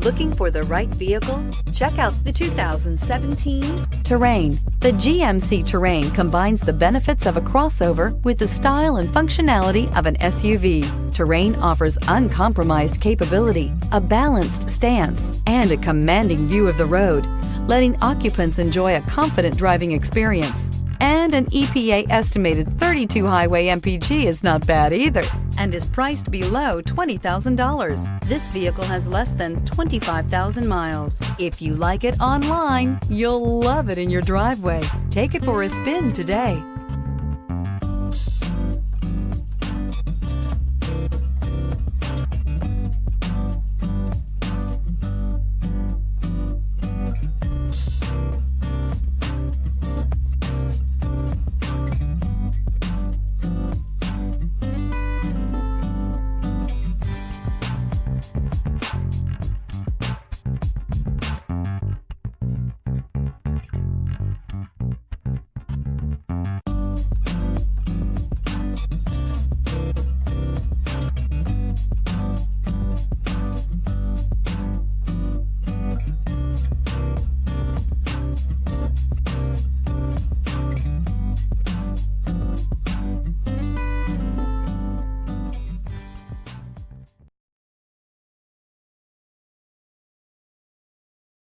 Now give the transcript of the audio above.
Looking for the right vehicle? Check out the 2017 Terrain. The GMC Terrain combines the benefits of a crossover with the style and functionality of an SUV. Terrain offers uncompromised capability, a balanced stance, and a commanding view of the road, letting occupants enjoy a confident driving experience. And an EPA estimated 32 highway MPG is not bad either, and is priced below $20,000. This vehicle has less than 25,000 miles. If you like it online, you'll love it in your driveway. Take it for a spin today.